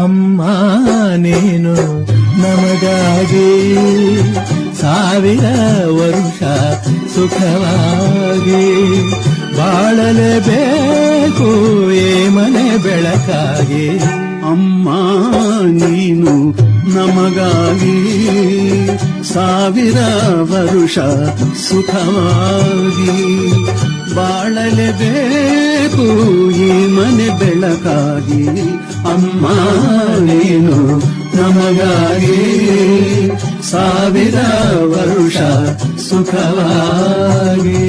ಅಮ್ಮ ನೀನು ನಮಗಾಗಿ ಸಾವಿರ ವರುಷ ಸುಖವಾಗಿ ಬಾಳಲೇಬೇಕು ಈ ಮನೆ ಬೆಳಕಾಗಿ. ಅಮ್ಮ ನೀನು ನಮಗಾಗಿ ಸಾವಿರ ವರುಷ ಸುಖವಾಗಿ ಬಾಳಲೇಬೇಕು ಈ ಮನೆ ಬೆಳಕಾಗಿ. ಅಮ್ಮ ನೀನು ನಮಗಾಗಿ ಸಾವಿರ ವರುಷ ಸುಖವಾಗಿ.